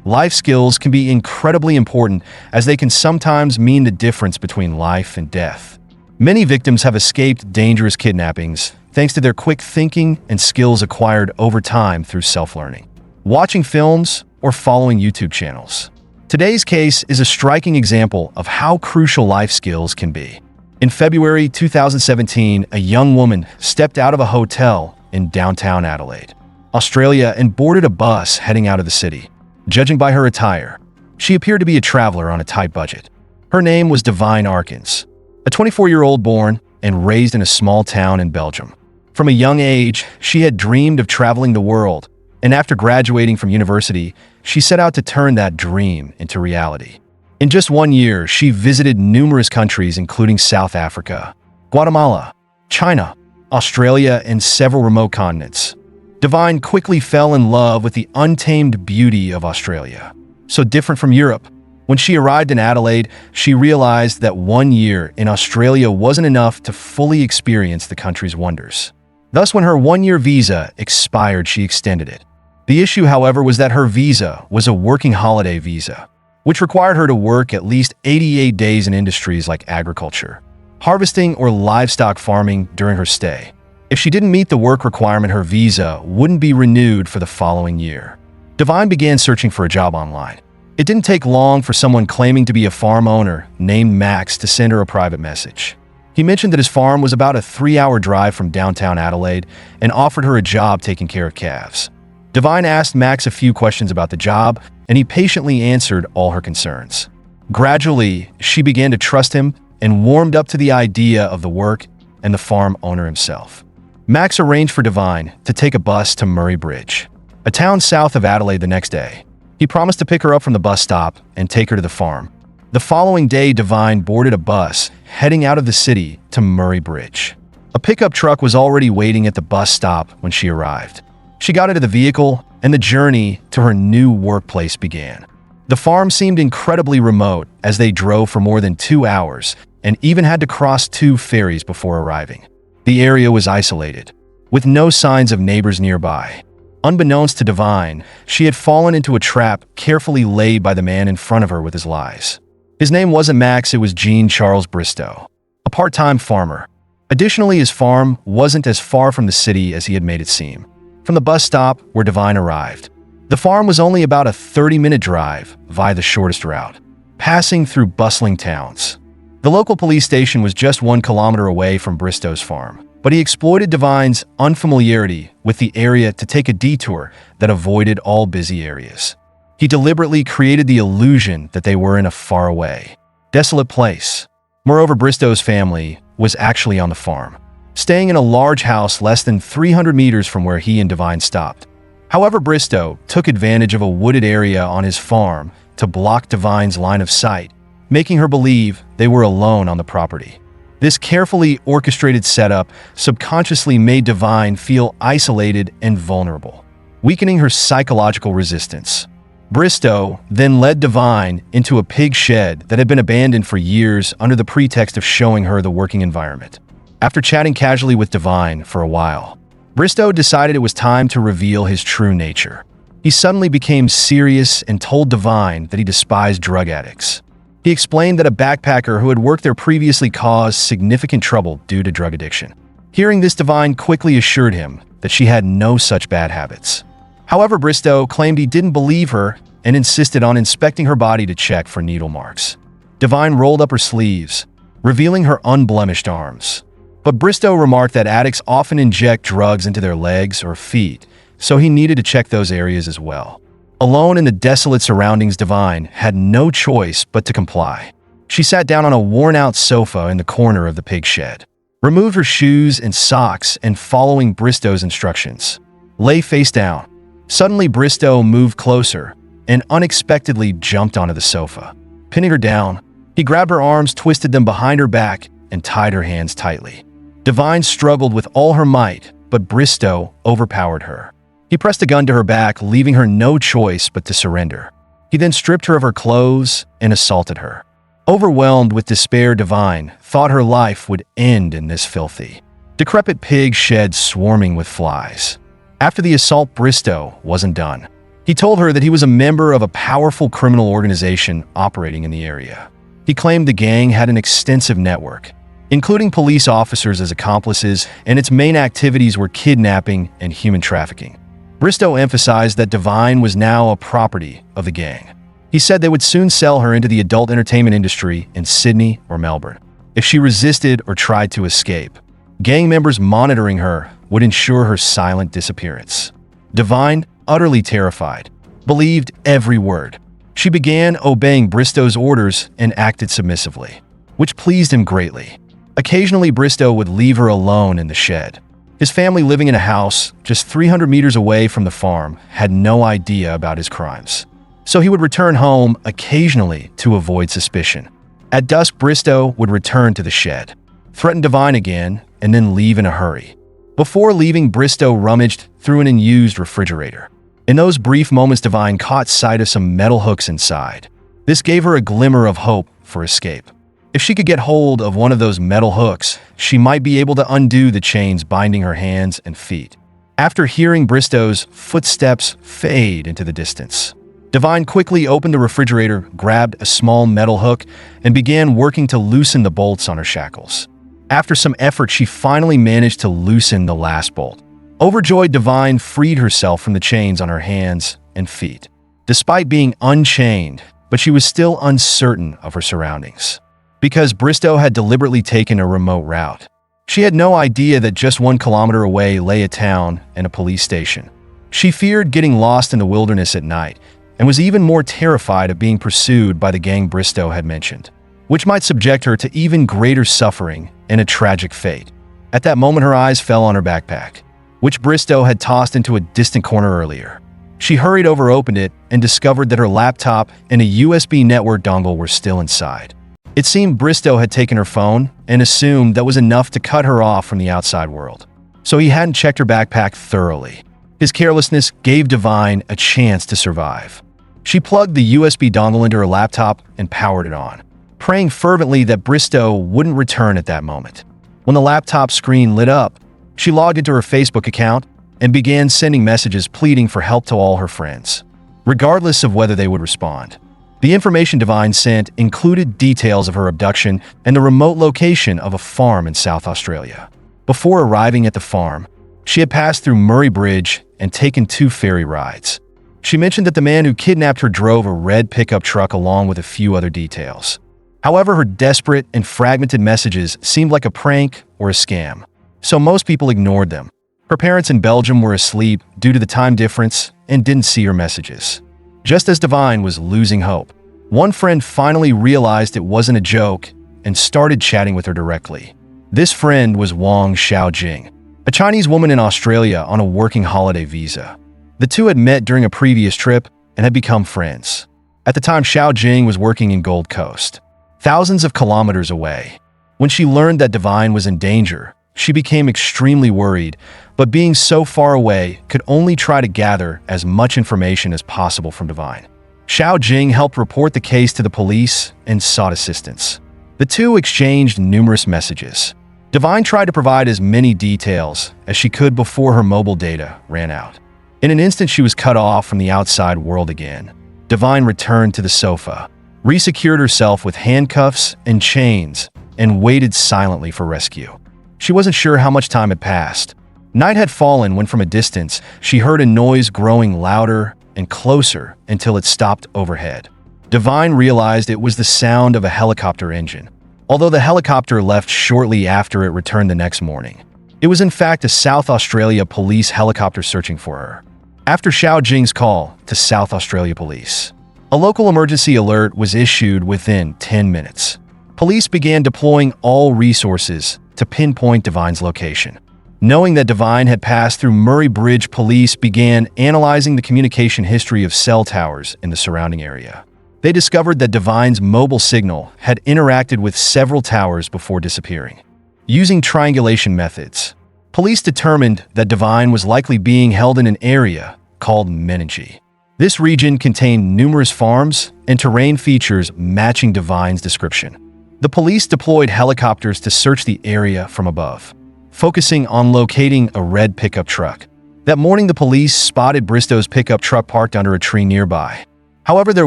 Life skills can be incredibly important as they can sometimes mean the difference between life and death. Many victims have escaped dangerous kidnappings thanks to their quick thinking and skills acquired over time through self-learning, watching films, or following YouTube channels. Today's case is a striking example of how crucial life skills can be. In February 2017, a young woman stepped out of a hotel in downtown Adelaide, Australia, and boarded a bus heading out of the city. Judging by her attire, she appeared to be a traveler on a tight budget. Her name was Divine Arkins, a 24-year-old born and raised in a small town in Belgium. From a young age, she had dreamed of traveling the world, and after graduating from university, she set out to turn that dream into reality. In just 1 year, she visited numerous countries including South Africa, Guatemala, China, Australia, and several remote continents. Divine quickly fell in love with the untamed beauty of Australia. So different from Europe, when she arrived in Adelaide, she realized that 1 year in Australia wasn't enough to fully experience the country's wonders. Thus, when her 1-year visa expired, she extended it. The issue, however, was that her visa was a working holiday visa, which required her to work at least 88 days in industries like agriculture, harvesting, or livestock farming during her stay. If she didn't meet the work requirement, her visa wouldn't be renewed for the following year. Divine began searching for a job online. It didn't take long for someone claiming to be a farm owner named Max to send her a private message. He mentioned that his farm was about a 3-hour drive from downtown Adelaide and offered her a job taking care of calves. Divine asked Max a few questions about the job, and he patiently answered all her concerns. Gradually, she began to trust him and warmed up to the idea of the work and the farm owner himself. Max arranged for Divine to take a bus to Murray Bridge, a town south of Adelaide, the next day. He promised to pick her up from the bus stop and take her to the farm. The following day, Divine boarded a bus heading out of the city to Murray Bridge. A pickup truck was already waiting at the bus stop when she arrived. She got into the vehicle, and the journey to her new workplace began. The farm seemed incredibly remote as they drove for more than 2 hours and even had to cross 2 ferries before arriving. The area was isolated, with no signs of neighbors nearby. Unbeknownst to Divine, she had fallen into a trap carefully laid by the man in front of her with his lies. His name wasn't Max, it was Jean Charles Bristow, a part-time farmer. Additionally, his farm wasn't as far from the city as he had made it seem. From the bus stop where Divine arrived, the farm was only about a 30-minute drive via the shortest route, passing through bustling towns. The local police station was just 1 kilometer away from Bristow's farm, but he exploited Divine's unfamiliarity with the area to take a detour that avoided all busy areas. He deliberately created the illusion that they were in a faraway, desolate place. Moreover, Bristow's family was actually on the farm, staying in a large house less than 300 meters from where he and Divine stopped. However, Bristow took advantage of a wooded area on his farm to block Divine's line of sight, making her believe they were alone on the property. This carefully orchestrated setup subconsciously made Divine feel isolated and vulnerable, weakening her psychological resistance. Bristow then led Divine into a pig shed that had been abandoned for years under the pretext of showing her the working environment. After chatting casually with Divine for a while, Bristow decided it was time to reveal his true nature. He suddenly became serious and told Divine that he despised drug addicts. He explained that a backpacker who had worked there previously caused significant trouble due to drug addiction. Hearing this, Divine quickly assured him that she had no such bad habits. However, Bristow claimed he didn't believe her and insisted on inspecting her body to check for needle marks. Divine rolled up her sleeves, revealing her unblemished arms. But Bristow remarked that addicts often inject drugs into their legs or feet, so he needed to check those areas as well. Alone in the desolate surroundings, Divine had no choice but to comply. She sat down on a worn-out sofa in the corner of the pig shed, removed her shoes and socks, and following Bristow's instructions, lay face down. Suddenly, Bristow moved closer and unexpectedly jumped onto the sofa. Pinning her down, he grabbed her arms, twisted them behind her back, and tied her hands tightly. Divine struggled with all her might, but Bristow overpowered her. He pressed a gun to her back, leaving her no choice but to surrender. He then stripped her of her clothes and assaulted her. Overwhelmed with despair, Divine thought her life would end in this filthy, decrepit pig shed swarming with flies. After the assault, Bristow wasn't done. He told her that he was a member of a powerful criminal organization operating in the area. He claimed the gang had an extensive network, including police officers as accomplices, and its main activities were kidnapping and human trafficking. Bristow emphasized that Divine was now a property of the gang. He said they would soon sell her into the adult entertainment industry in Sydney or Melbourne if she resisted or tried to escape. Gang members monitoring her would ensure her silent disappearance. Divine, utterly terrified, believed every word. She began obeying Bristow's orders and acted submissively, which pleased him greatly. Occasionally, Bristow would leave her alone in the shed. His family, living in a house just 300 meters away from the farm, had no idea about his crimes. So he would return home occasionally to avoid suspicion. At dusk, Bristow would return to the shed, threaten Divine again, and then leave in a hurry. Before leaving, Bristow rummaged through an unused refrigerator. In those brief moments, Divine caught sight of some metal hooks inside. This gave her a glimmer of hope for escape. If she could get hold of one of those metal hooks, she might be able to undo the chains binding her hands and feet. After hearing Bristow's footsteps fade into the distance, Divine quickly opened the refrigerator, grabbed a small metal hook, and began working to loosen the bolts on her shackles. After some effort, she finally managed to loosen the last bolt. Overjoyed, Divine freed herself from the chains on her hands and feet. Despite being unchained, but she was still uncertain of her surroundings, because Bristow had deliberately taken a remote route. She had no idea that just 1 kilometer away lay a town and a police station. She feared getting lost in the wilderness at night, and was even more terrified of being pursued by the gang Bristow had mentioned, which might subject her to even greater suffering and a tragic fate. At that moment, her eyes fell on her backpack, which Bristow had tossed into a distant corner earlier. She hurried over, opened it, and discovered that her laptop and a USB network dongle were still inside. It seemed Bristow had taken her phone and assumed that was enough to cut her off from the outside world. So he hadn't checked her backpack thoroughly. His carelessness gave Divine a chance to survive. She plugged the USB dongle into her laptop and powered it on, praying fervently that Bristow wouldn't return at that moment. When the laptop screen lit up, she logged into her Facebook account and began sending messages pleading for help to all her friends, regardless of whether they would respond. The information Divine sent included details of her abduction and the remote location of a farm in South Australia. Before arriving at the farm, she had passed through Murray Bridge and taken 2 ferry rides. She mentioned that the man who kidnapped her drove a red pickup truck along with a few other details. However, her desperate and fragmented messages seemed like a prank or a scam, so most people ignored them. Her parents in Belgium were asleep due to the time difference and didn't see her messages. Just as Divine was losing hope, one friend finally realized it wasn't a joke and started chatting with her directly. This friend was Wang Xiaojing, a Chinese woman in Australia on a working holiday visa. The two had met during a previous trip and had become friends. At the time, Xiaojing was working in Gold Coast, thousands of kilometers away. When she learned that Divine was in danger, she became extremely worried, but being so far away, could only try to gather as much information as possible from Divine. Xiaojing helped report the case to the police and sought assistance. The two exchanged numerous messages. Divine tried to provide as many details as she could before her mobile data ran out. In an instant, she was cut off from the outside world again. Divine returned to the sofa, resecured herself with handcuffs and chains, and waited silently for rescue. She wasn't sure how much time had passed. Night had fallen when from a distance, she heard a noise growing louder and closer until it stopped overhead. Divine realized it was the sound of a helicopter engine, although the helicopter left shortly after it returned the next morning. It was in fact a South Australia police helicopter searching for her. After Xiaojing's call to South Australia Police, a local emergency alert was issued within 10 minutes. Police began deploying all resources to pinpoint Divine's location. Knowing that Divine had passed through Murray Bridge, police began analyzing the communication history of cell towers in the surrounding area. They discovered that Divine's mobile signal had interacted with several towers before disappearing. Using triangulation methods, police determined that Divine was likely being held in an area called Menengi. This region contained numerous farms and terrain features matching Divine's description. The police deployed helicopters to search the area from above, focusing on locating a red pickup truck. That morning, the police spotted Bristow's pickup truck parked under a tree nearby. However, there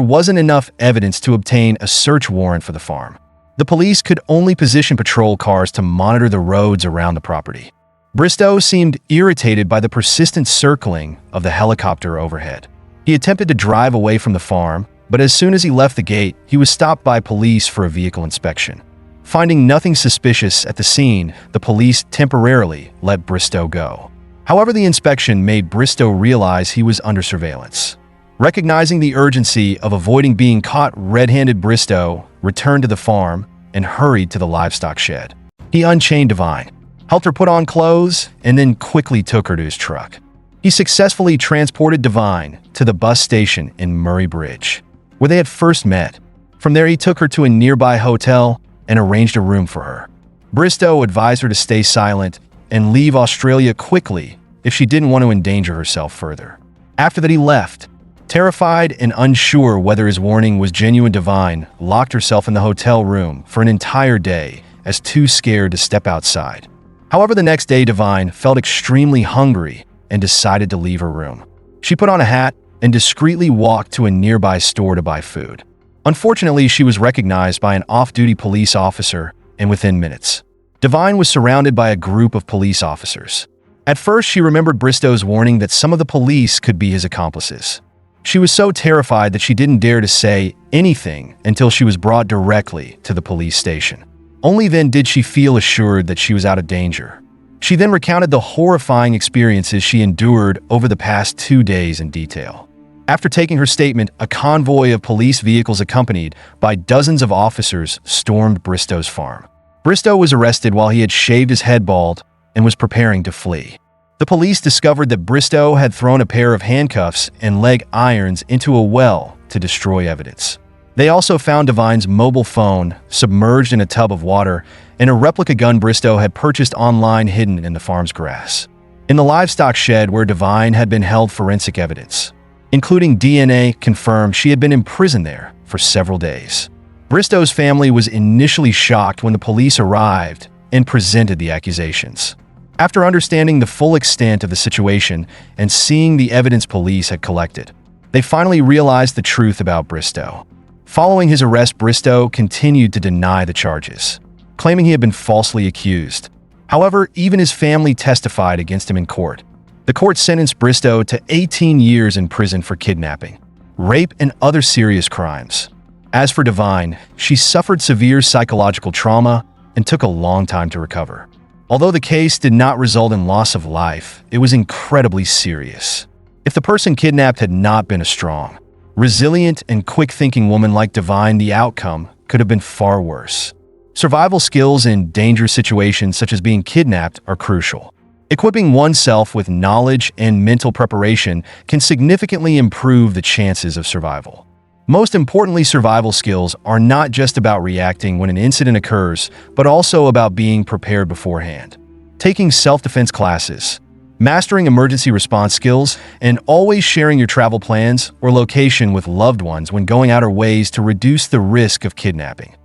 wasn't enough evidence to obtain a search warrant for the farm. The police could only position patrol cars to monitor the roads around the property. Bristow seemed irritated by the persistent circling of the helicopter overhead. He attempted to drive away from the farm, but as soon as he left the gate, he was stopped by police for a vehicle inspection. Finding nothing suspicious at the scene, the police temporarily let Bristow go. However, the inspection made Bristow realize he was under surveillance. Recognizing the urgency of avoiding being caught red-handed, Bristow returned to the farm and hurried to the livestock shed. He unchained Divine, helped her put on clothes, and then quickly took her to his truck. He successfully transported Divine to the bus station in Murray Bridge, where they had first met. From there, he took her to a nearby hotel and arranged a room for her. Bristow advised her to stay silent and leave Australia quickly if she didn't want to endanger herself further. After that, he left. Terrified and unsure whether his warning was genuine, Divine locked herself in the hotel room for an entire day, as too scared to step outside. However, the next day, Divine felt extremely hungry and decided to leave her room. She put on a hat and discreetly walked to a nearby store to buy food. Unfortunately, she was recognized by an off-duty police officer, and within minutes, Divine was surrounded by a group of police officers. At first, she remembered Bristow's warning that some of the police could be his accomplices. She was so terrified that she didn't dare to say anything until she was brought directly to the police station. Only then did she feel assured that she was out of danger. She then recounted the horrifying experiences she endured over the past 2 days in detail. After taking her statement, a convoy of police vehicles accompanied by dozens of officers stormed Bristow's farm. Bristow was arrested while he had shaved his head bald and was preparing to flee. The police discovered that Bristow had thrown a pair of handcuffs and leg irons into a well to destroy evidence. They also found Divine's mobile phone submerged in a tub of water and a replica gun Bristow had purchased online hidden in the farm's grass. In the livestock shed where Divine had been held, forensic evidence, including DNA, confirmed she had been imprisoned there for several days. Bristow's family was initially shocked when the police arrived and presented the accusations. After understanding the full extent of the situation and seeing the evidence police had collected, they finally realized the truth about Bristow. Following his arrest, Bristow continued to deny the charges, claiming he had been falsely accused. However, even his family testified against him in court. The court sentenced Bristow to 18 years in prison for kidnapping, rape, and other serious crimes. As for Divine, she suffered severe psychological trauma and took a long time to recover. Although the case did not result in loss of life, it was incredibly serious. If the person kidnapped had not been a strong, resilient, and quick-thinking woman like Divine, the outcome could have been far worse. Survival skills in dangerous situations such as being kidnapped are crucial. Equipping oneself with knowledge and mental preparation can significantly improve the chances of survival. Most importantly, survival skills are not just about reacting when an incident occurs, but also about being prepared beforehand. Taking self-defense classes, mastering emergency response skills, and always sharing your travel plans or location with loved ones when going out are ways to reduce the risk of kidnapping.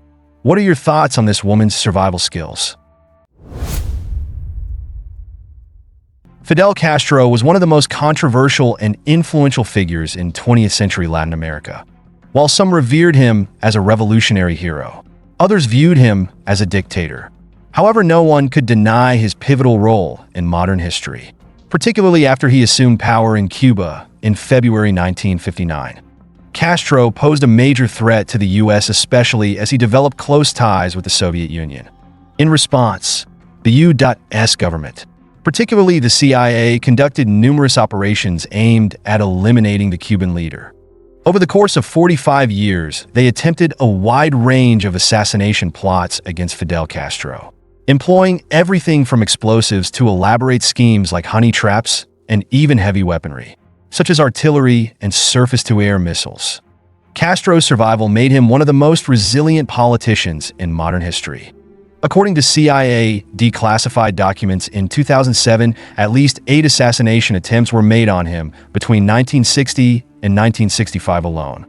What are your thoughts on this woman's survival skills? Fidel Castro was one of the most controversial and influential figures in 20th century Latin America. While some revered him as a revolutionary hero, others viewed him as a dictator. However, no one could deny his pivotal role in modern history, particularly after he assumed power in Cuba in February 1959. Castro posed a major threat to the U.S., especially as he developed close ties with the Soviet Union. In response, the U.S. government, particularly the CIA, conducted numerous operations aimed at eliminating the Cuban leader. Over the course of 45 years, they attempted a wide range of assassination plots against Fidel Castro, employing everything from explosives to elaborate schemes like honey traps and even heavy weaponry, such as artillery and surface-to-air missiles. Castro's survival made him one of the most resilient politicians in modern history. According to CIA declassified documents, in 2007, at least 8 assassination attempts were made on him between 1960 and 1965 alone.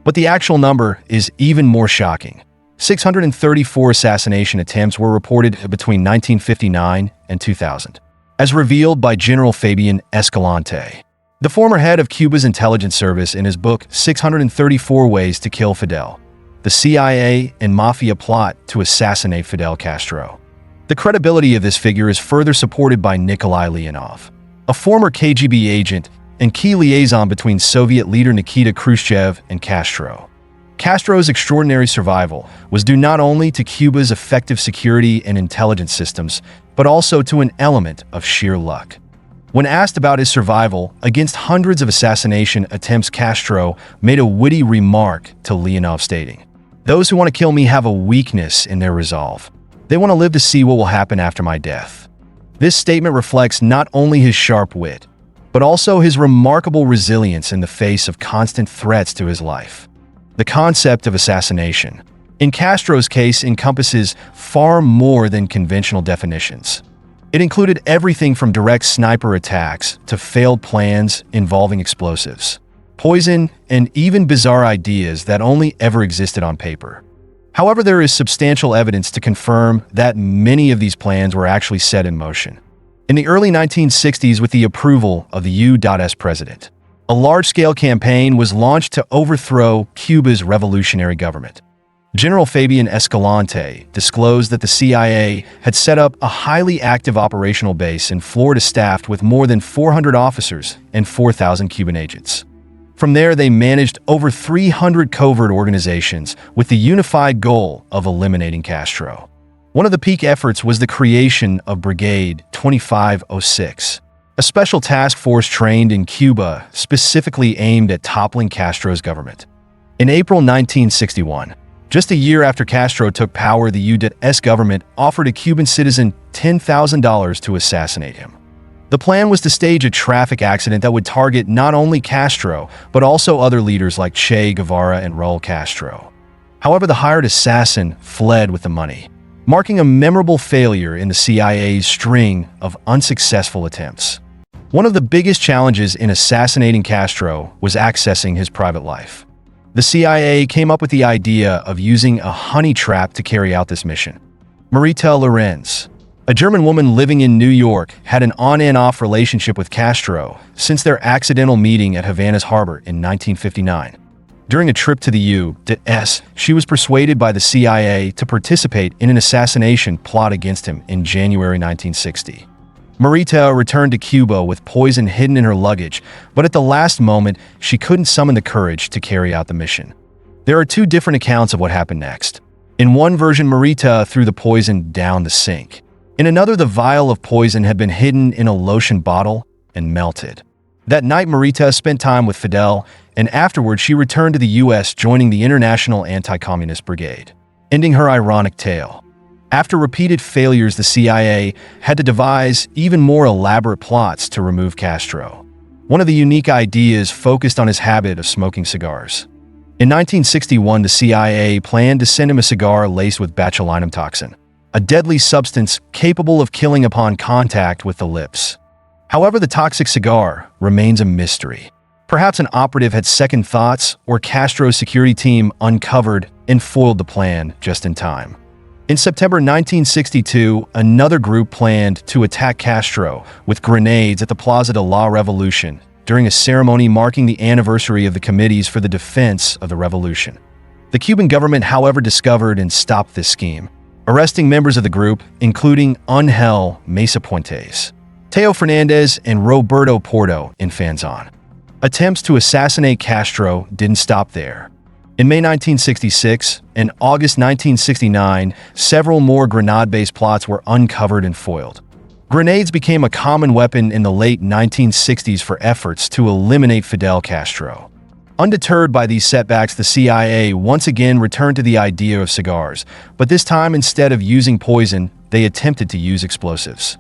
But the actual number is even more shocking. 634 assassination attempts were reported between 1959 and 2000. as revealed by General Fabian Escalante, the former head of Cuba's intelligence service. In his book 634 Ways to Kill Fidel, the CIA and Mafia Plot to Assassinate Fidel Castro. The credibility of this figure is further supported by Nikolai Leonov, a former KGB agent and key liaison between Soviet leader Nikita Khrushchev and Castro. Castro's extraordinary survival was due not only to Cuba's effective security and intelligence systems, but also to an element of sheer luck. When asked about his survival against hundreds of assassination attempts, Castro made a witty remark to Leonov stating, "Those who want to kill me have a weakness in their resolve. They want to live to see what will happen after my death." This statement reflects not only his sharp wit, but also his remarkable resilience in the face of constant threats to his life. The concept of assassination, in Castro's case, encompasses far more than conventional definitions. It included everything from direct sniper attacks to failed plans involving explosives, poison, and even bizarre ideas that only ever existed on paper. However, there is substantial evidence to confirm that many of these plans were actually set in motion. In the early 1960s, with the approval of the U.S. president, a large-scale campaign was launched to overthrow Cuba's revolutionary government. General Fabian Escalante disclosed that the CIA had set up a highly active operational base in Florida staffed with more than 400 officers and 4,000 Cuban agents. From there, they managed over 300 covert organizations with the unified goal of eliminating Castro. One of the peak efforts was the creation of Brigade 2506, a special task force trained in Cuba specifically aimed at toppling Castro's government. In April 1961, just a year after Castro took power, the U.S. government offered a Cuban citizen $10,000 to assassinate him. The plan was to stage a traffic accident that would target not only Castro, but also other leaders like Che Guevara and Raul Castro. However, the hired assassin fled with the money, marking a memorable failure in the CIA's string of unsuccessful attempts. One of the biggest challenges in assassinating Castro was accessing his private life. The CIA came up with the idea of using a honey trap to carry out this mission. Marita Lorenz, a German woman living in New York, had an on-and-off relationship with Castro since their accidental meeting at Havana's harbor in 1959. During a trip to the U.S., she was persuaded by the CIA to participate in an assassination plot against him in January 1960. Marita returned to Cuba with poison hidden in her luggage, but at the last moment, she couldn't summon the courage to carry out the mission. There are two different accounts of what happened next. In one version, Marita threw the poison down the sink. In another, the vial of poison had been hidden in a lotion bottle and melted. That night, Marita spent time with Fidel, and afterward she returned to the U.S., joining the International Anti-Communist Brigade, ending her ironic tale. After repeated failures, the CIA had to devise even more elaborate plots to remove Castro. One of the unique ideas focused on his habit of smoking cigars. In 1961, the CIA planned to send him a cigar laced with botulinum toxin, a deadly substance capable of killing upon contact with the lips. However, the toxic cigar remains a mystery. Perhaps an operative had second thoughts, or Castro's security team uncovered and foiled the plan just in time. In September 1962, another group planned to attack Castro with grenades at the Plaza de la Revolution during a ceremony marking the anniversary of the Committees for the Defense of the Revolution. The Cuban government, however, discovered and stopped this scheme, arresting members of the group, including Ángel Mesa Puentes, Teo Fernandez, and Roberto Porto Infanzon. Attempts to assassinate Castro didn't stop there. In May 1966 and August 1969, several more grenade-based plots were uncovered and foiled. Grenades became a common weapon in the late 1960s for efforts to eliminate Fidel Castro. Undeterred by these setbacks, the CIA once again returned to the idea of cigars, but this time, instead of using poison, they attempted to use explosives.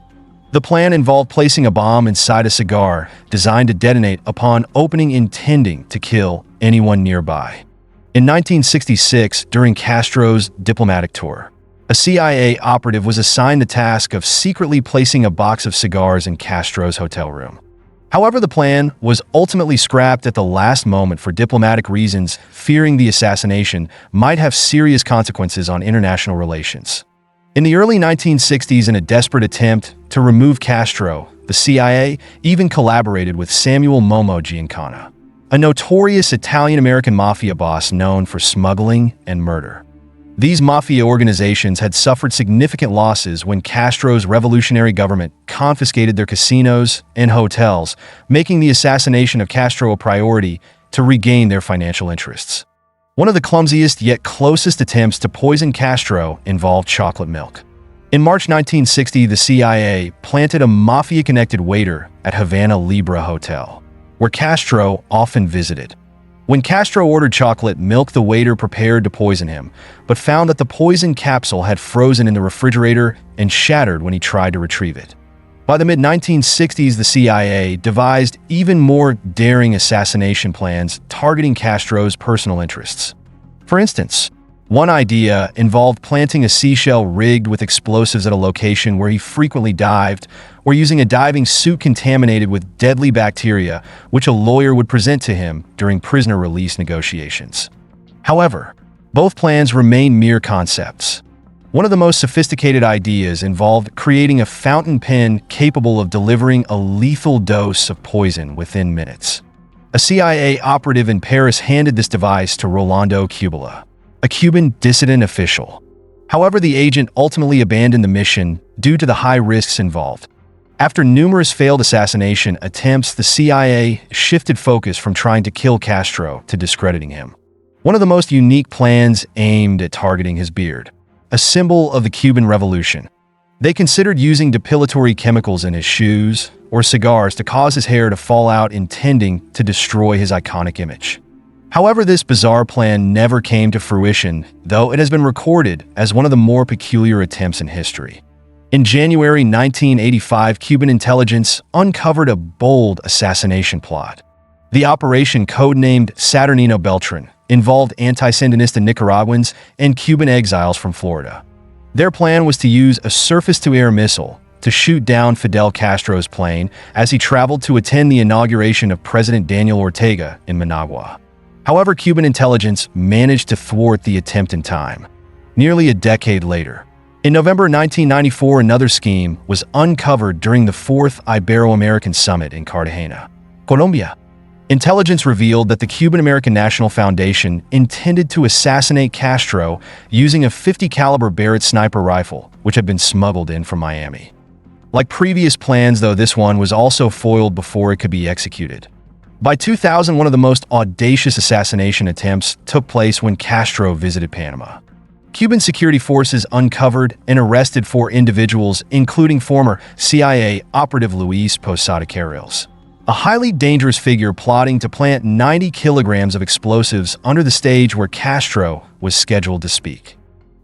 The plan involved placing a bomb inside a cigar designed to detonate upon opening, intending to kill anyone nearby. In 1966, during Castro's diplomatic tour, a CIA operative was assigned the task of secretly placing a box of cigars in Castro's hotel room. However, the plan was ultimately scrapped at the last moment for diplomatic reasons, fearing the assassination might have serious consequences on international relations. In the early 1960s, in a desperate attempt to remove Castro, the CIA even collaborated with Samuel Momo Giancana, a notorious Italian-American mafia boss known for smuggling and murder. These mafia organizations had suffered significant losses when Castro's revolutionary government confiscated their casinos and hotels, making the assassination of Castro a priority to regain their financial interests. One of the clumsiest yet closest attempts to poison Castro involved chocolate milk. In March 1960, the CIA planted a mafia-connected waiter at Havana Libra Hotel, where Castro often visited. When Castro ordered chocolate milk, the waiter prepared to poison him, but found that the poison capsule had frozen in the refrigerator and shattered when he tried to retrieve it. By the mid-1960s, the CIA devised even more daring assassination plans targeting Castro's personal interests. For instance, one idea involved planting a seashell rigged with explosives at a location where he frequently dived, or using a diving suit contaminated with deadly bacteria, which a lawyer would present to him during prisoner release negotiations. However, both plans remain mere concepts. One of the most sophisticated ideas involved creating a fountain pen capable of delivering a lethal dose of poison within minutes. A CIA operative in Paris handed this device to Rolando Cubola, a Cuban dissident official. However, the agent ultimately abandoned the mission due to the high risks involved. After numerous failed assassination attempts, the CIA shifted focus from trying to kill Castro to discrediting him. One of the most unique plans aimed at targeting his beard, a symbol of the Cuban Revolution. They considered using depilatory chemicals in his shoes or cigars to cause his hair to fall out, intending to destroy his iconic image. However, this bizarre plan never came to fruition, though it has been recorded as one of the more peculiar attempts in history. In January 1985, Cuban intelligence uncovered a bold assassination plot. The operation, codenamed Saturnino Beltran, involved anti-Sandinista Nicaraguans and Cuban exiles from Florida. Their plan was to use a surface-to-air missile to shoot down Fidel Castro's plane as he traveled to attend the inauguration of President Daniel Ortega in Managua. However, Cuban intelligence managed to thwart the attempt in time. Nearly a decade later, in November 1994, another scheme was uncovered during the 4th Ibero-American Summit in Cartagena, Colombia. Intelligence revealed that the Cuban-American National Foundation intended to assassinate Castro using a .50 caliber Barrett sniper rifle, which had been smuggled in from Miami. Like previous plans, though, this one was also foiled before it could be executed. By 2000, one of the most audacious assassination attempts took place when Castro visited Panama. Cuban security forces uncovered and arrested 4 individuals, including former CIA operative Luis Posada Carriles, a highly dangerous figure plotting to plant 90 kilograms of explosives under the stage where Castro was scheduled to speak.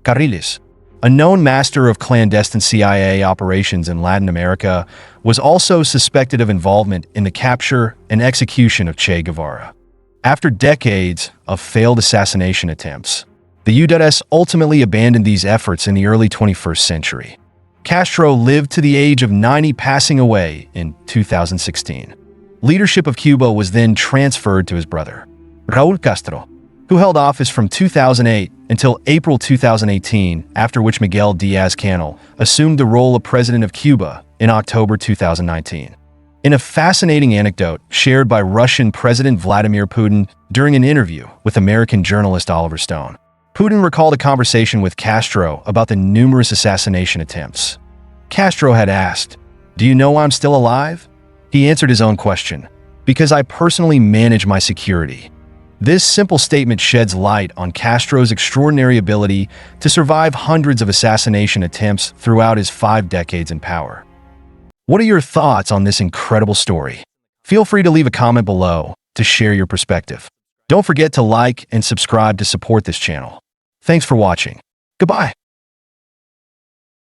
Carriles, a known master of clandestine CIA operations in Latin America, was also suspected of involvement in the capture and execution of Che Guevara. After decades of failed assassination attempts, the U.S. ultimately abandoned these efforts in the early 21st century. Castro lived to the age of 90, passing away in 2016. Leadership of Cuba was then transferred to his brother, Raúl Castro, who held office from 2008 until April 2018, after which Miguel Díaz-Canel assumed the role of president of Cuba in October 2019. In a fascinating anecdote shared by Russian President Vladimir Putin during an interview with American journalist Oliver Stone, Putin recalled a conversation with Castro about the numerous assassination attempts. Castro had asked, "Do you know I'm still alive?" He answered his own question, "Because I personally manage my security." This simple statement sheds light on Castro's extraordinary ability to survive hundreds of assassination attempts throughout his 5 decades in power. What are your thoughts on this incredible story? Feel free to leave a comment below to share your perspective. Don't forget to like and subscribe to support this channel. Thanks for watching. Goodbye.